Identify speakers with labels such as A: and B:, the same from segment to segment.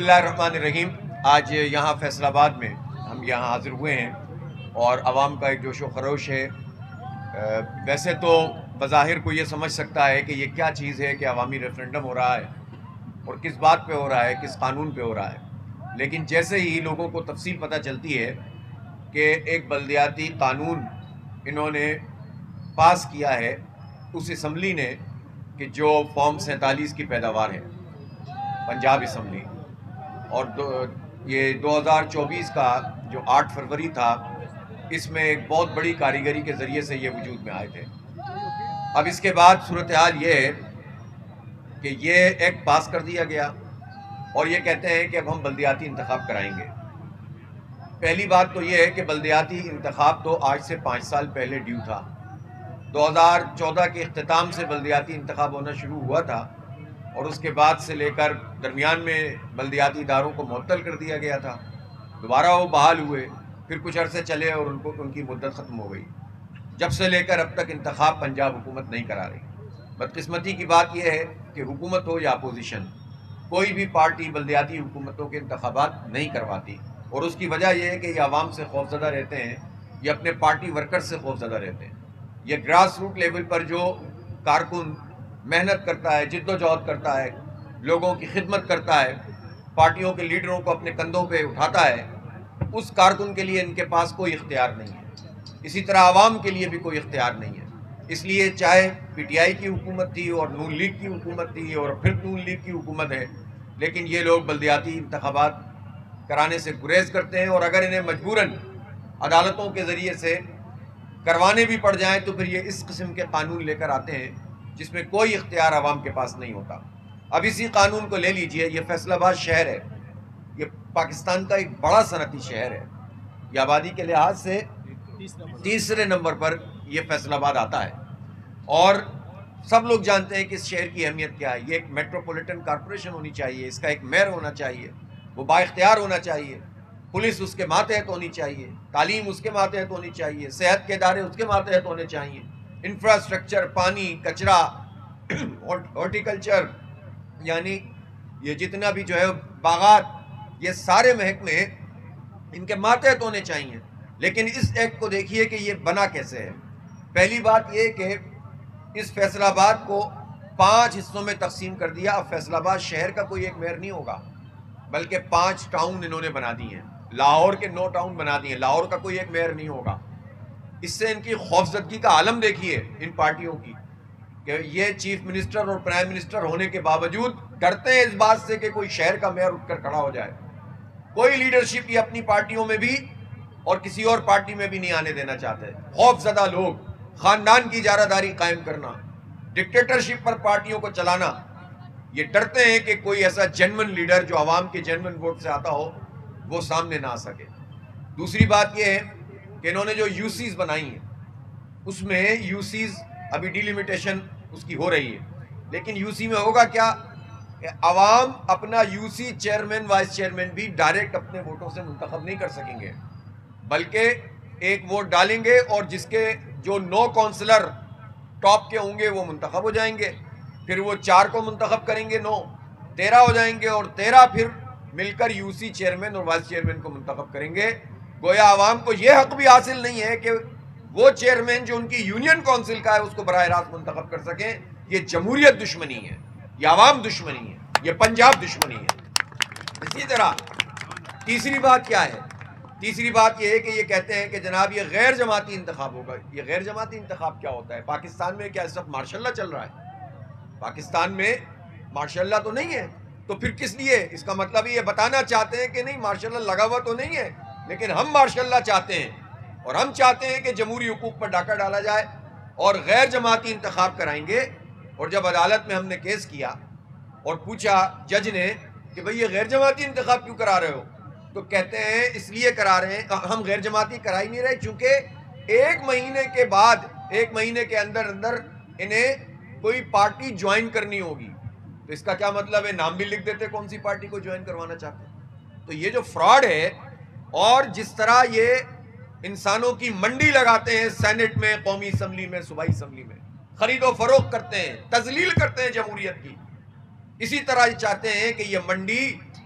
A: اللہ الرحمن الرحیم۔ آج یہاں فیصل آباد میں ہم یہاں حاضر ہوئے ہیں اور عوام کا ایک جوش و خروش ہے۔ ویسے تو بظاہر کو یہ سمجھ سکتا ہے کہ یہ کیا چیز ہے کہ عوامی ریفرنڈم ہو رہا ہے اور کس بات پہ ہو رہا ہے، کس قانون پہ ہو رہا ہے، لیکن جیسے ہی لوگوں کو تفصیل پتہ چلتی ہے کہ ایک بلدیاتی قانون انہوں نے پاس کیا ہے اس اسمبلی نے کہ جو فارم 47 کی پیداوار ہے پنجاب اسمبلی، اور یہ 2024 کا جو 8 فروری تھا، اس میں ایک بہت بڑی کاریگری کے ذریعے سے یہ وجود میں آئے تھے۔ اب اس کے بعد صورتحال یہ ہے کہ یہ ایکٹ پاس کر دیا گیا اور یہ کہتے ہیں کہ اب ہم بلدیاتی انتخاب کرائیں گے۔ پہلی بات تو یہ ہے کہ بلدیاتی انتخاب تو آج سے 5 سال پہلے ڈیو تھا۔ 2014 کے اختتام سے بلدیاتی انتخاب ہونا شروع ہوا تھا اور اس کے بعد سے لے کر درمیان میں بلدیاتی اداروں کو معطل کر دیا گیا تھا، دوبارہ وہ بحال ہوئے، پھر کچھ عرصے چلے اور ان کی مدت ختم ہو گئی۔ جب سے لے کر اب تک انتخاب پنجاب حکومت نہیں کرا رہی۔ بدقسمتی کی بات یہ ہے کہ حکومت ہو یا اپوزیشن، کوئی بھی پارٹی بلدیاتی حکومتوں کے انتخابات نہیں کرواتی، اور اس کی وجہ یہ ہے کہ یہ عوام سے خوفزدہ رہتے ہیں، یہ اپنے پارٹی ورکر سے خوفزدہ رہتے ہیں۔ یہ گراس روٹ لیول پر جو کارکن محنت کرتا ہے، جد و جہد کرتا ہے، لوگوں کی خدمت کرتا ہے، پارٹیوں کے لیڈروں کو اپنے کندھوں پہ اٹھاتا ہے، اس کارکن کے لیے ان کے پاس کوئی اختیار نہیں ہے۔ اسی طرح عوام کے لیے بھی کوئی اختیار نہیں ہے۔ اس لیے چاہے پی ٹی آئی کی حکومت تھی اور نون لیگ کی حکومت تھی اور پھر نون لیگ کی حکومت ہے، لیکن یہ لوگ بلدیاتی انتخابات کرانے سے گریز کرتے ہیں، اور اگر انہیں مجبوراً عدالتوں کے ذریعے سے کروانے بھی پڑ جائیں تو پھر یہ اس قسم کے قانون لے کر آتے ہیں جس میں کوئی اختیار عوام کے پاس نہیں ہوتا۔ اب اسی قانون کو لے لیجئے، یہ فیصل آباد شہر ہے، یہ پاکستان کا ایک بڑا صنعتی شہر ہے، یہ آبادی کے لحاظ سے تیسرے نمبر پر یہ فیصل آباد آتا ہے، اور سب لوگ جانتے ہیں کہ اس شہر کی اہمیت کیا ہے۔ یہ ایک میٹروپولیٹن کارپوریشن ہونی چاہیے، اس کا ایک میئر ہونا چاہیے، وہ با اختیار ہونا چاہیے، پولیس اس کے ماتحت ہونی چاہیے، تعلیم اس کے ماتحت ہونی چاہیے، صحت کے ادارے اس کے ماتحت ہونے چاہیے، انفراسٹرکچر، پانی، کچرا، ہارٹیکلچر، یعنی یہ جتنا بھی جو ہے باغات، یہ سارے محکمے ان کے ماتحت ہونے چاہیے۔ لیکن اس ایکٹ کو دیکھیے کہ یہ بنا کیسے ہے۔ پہلی بات یہ کہ اس فیصل آباد کو 5 حصوں میں تقسیم کر دیا۔ اب فیصل آباد شہر کا کوئی ایک میئر نہیں ہوگا، بلکہ 5 ٹاؤن انہوں نے بنا دی ہیں، لاہور کے 9 ٹاؤن بنا دیے، لاہور کا کوئی ایک میئر نہیں ہوگا۔ اس سے ان کی خوفزدگی کا عالم دیکھیے ان پارٹیوں کی، کہ یہ چیف منسٹر اور پرائم منسٹر ہونے کے باوجود ڈرتے ہیں اس بات سے کہ کوئی شہر کا میئر اٹھ کر کھڑا ہو جائے۔ کوئی لیڈرشپ یہ اپنی پارٹیوں میں بھی اور کسی اور پارٹی میں بھی نہیں آنے دینا چاہتے۔ خوف زدہ لوگ، خاندان کی اجارہ داری قائم کرنا، ڈکٹیٹرشپ پر پارٹیوں کو چلانا، یہ ڈرتے ہیں کہ کوئی ایسا جینون لیڈر جو عوام کے جینون ووٹ سے آتا ہو وہ سامنے نہ آ سکے۔ دوسری بات یہ ہے کہ انہوں نے جو یو سیز بنائی ہیں، اس میں یو سیز ابھی ڈیلیمیٹیشن اس کی ہو رہی ہے، لیکن یو سی میں ہوگا کیا کہ عوام اپنا U C chairman, vice chairman بھی ڈائریکٹ اپنے ووٹوں سے منتخب نہیں کر سکیں گے، بلکہ ایک ووٹ ڈالیں گے اور جس کے جو 9 کونسلر ٹاپ کے ہوں گے وہ منتخب ہو جائیں گے، پھر وہ 4 کو منتخب کریں گے، 9 13 ہو جائیں گے، اور 13 پھر مل کر یو سی چیئرمین اور وائس چیئرمین کو منتخب کریں گے۔ گویا عوام کو یہ حق بھی حاصل نہیں ہے کہ وہ چیئرمین جو ان کی یونین کونسل کا ہے اس کو براہ راست منتخب کر سکیں۔ یہ جمہوریت دشمنی ہے، یہ عوام دشمنی ہے، یہ پنجاب دشمنی ہے۔ اسی طرح تیسری بات کیا ہے؟ تیسری بات یہ ہے کہ یہ کہتے ہیں کہ جناب یہ غیر جماعتی انتخاب ہوگا۔ یہ غیر جماعتی انتخاب کیا ہوتا ہے؟ پاکستان میں کیا اس وقت مارشاء اللہ چل رہا ہے؟ پاکستان میں مارشاء اللہ تو نہیں ہے، تو پھر کس لیے؟ اس کا مطلب یہ بتانا چاہتے ہیں کہ نہیں مارشاء اللہ لگا ہوا تو نہیں ہے، لیکن ہم مارشاء اللہ چاہتے ہیں، اور ہم چاہتے ہیں کہ جمہوری حقوق پر ڈاکہ ڈالا جائے اور غیر جماعتی انتخاب کرائیں گے۔ اور جب عدالت میں ہم نے کیس کیا اور پوچھا جج نے کہ بھئی یہ غیر جماعتی انتخاب کیوں کرا رہے ہو، تو کہتے ہیں اس لیے کرا رہے ہیں، ہم غیر جماعتی کرا ہی نہیں رہے، چونکہ 1 مہینے کے بعد، 1 مہینے کے اندر انہیں کوئی پارٹی جوائن کرنی ہوگی۔ تو اس کا کیا مطلب ہے؟ نام بھی لکھ دیتے کون سی پارٹی کو جوائن کروانا چاہتے ہیں۔ تو یہ جو فراڈ ہے، اور جس طرح یہ انسانوں کی منڈی لگاتے ہیں سینٹ میں، قومی اسمبلی میں، صوبائی اسمبلی میں، خرید و فروخت کرتے ہیں، تذلیل کرتے ہیں جمہوریت کی، اسی طرح یہ چاہتے ہیں کہ یہ منڈی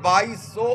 A: 2200